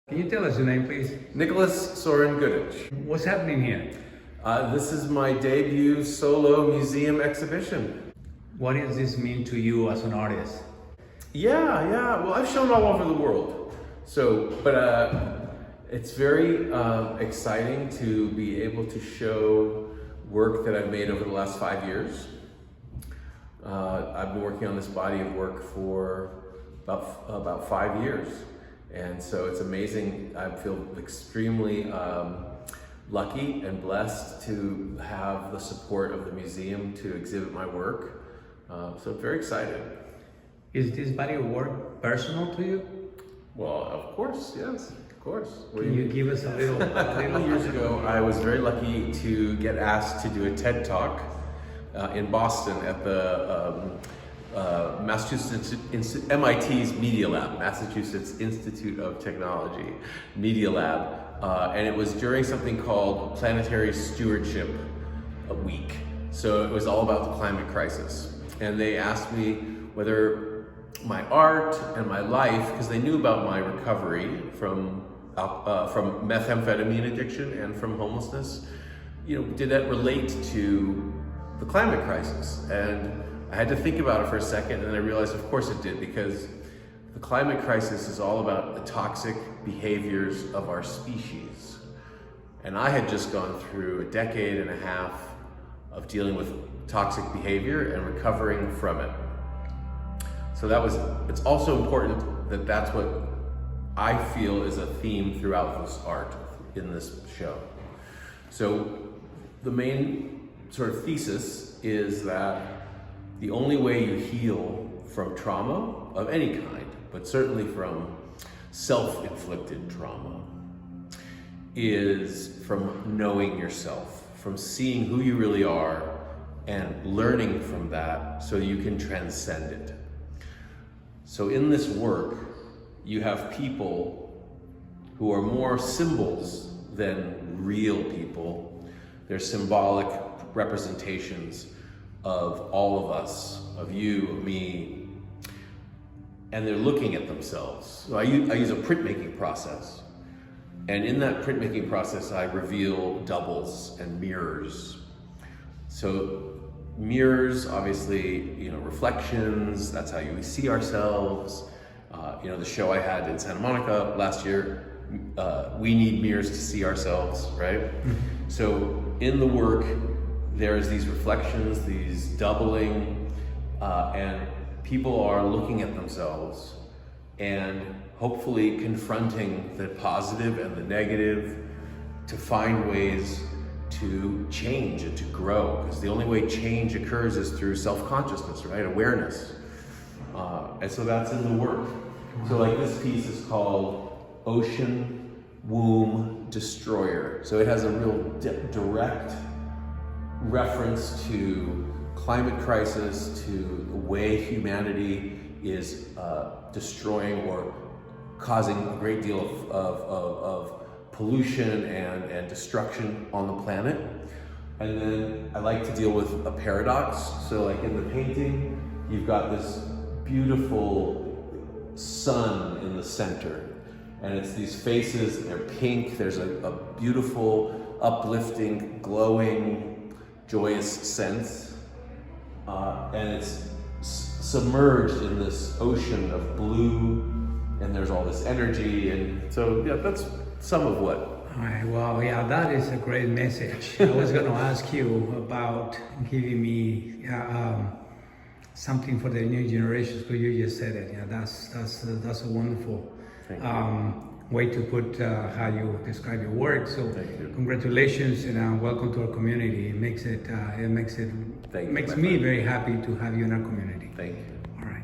Can you tell us your name, please? Nikolas Soren Goodich. What's happening here? This is my debut solo museum exhibition. What does this mean to you as an artist? Yeah. Well, I've shown all over the world. But it's very exciting to be able to show work that I've made over the last 5 years. I've been working on this body of work for about 5 years. And so it's amazing. I feel extremely lucky and blessed to have the support of the museum to exhibit my work. So I'm very excited. Is this body of work personal to you? Well, of course, yes, of course. Can you give us a little? A couple years ago, I was very lucky to get asked to do a TED Talk in Boston at the MIT's Media Lab, Massachusetts Institute of Technology Media Lab, and it was during something called Planetary Stewardship Week. So it was all about the climate crisis, and they asked me whether my art and my life, because they knew about my recovery from methamphetamine addiction and from homelessness, did that relate to the climate crisis? And I had to think about it for a second, and then I realized, of course it did, because the climate crisis is all about the toxic behaviors of our species. And I had just gone through a decade and a half of dealing with toxic behavior and recovering from it. So it's also important that that's what I feel is a theme throughout this art in this show. So the main sort of thesis is that the only way you heal from trauma of any kind, but certainly from self-inflicted trauma, is from knowing yourself, from seeing who you really are and learning from that so you can transcend it. So in this work, you have people who are more symbols than real people. They're symbolic representations of all of us, of you, of me, and they're looking at themselves. So I use a printmaking process, and in that printmaking process, I reveal doubles and mirrors. So mirrors, obviously, reflections, that's how we see ourselves. The show I had in Santa Monica last year, we need mirrors to see ourselves, right? So in the work, there's these reflections, these doubling, and people are looking at themselves and hopefully confronting the positive and the negative to find ways to change and to grow, because the only way change occurs is through self-consciousness, right? Awareness. And so that's in the work. So like this piece is called Ocean Womb Destroyer. So it has a real direct reference to climate crisis, to the way humanity is destroying or causing a great deal of pollution and destruction on the planet. And then I like to deal with a paradox. So like in the painting, you've got this beautiful sun in the center, and it's these faces, they're pink, there's a beautiful, uplifting, glowing, joyous sense, and it's submerged in this ocean of blue, and there's all this energy, and so yeah, that's some of what. All right, well, yeah, that is a great message. I was going to ask you about giving me something for the new generations, because you just said it. Yeah, that's a wonderful way to put how you describe your work. So congratulations and welcome to our community. It makes me very happy to have you in our community. Thank you. All right.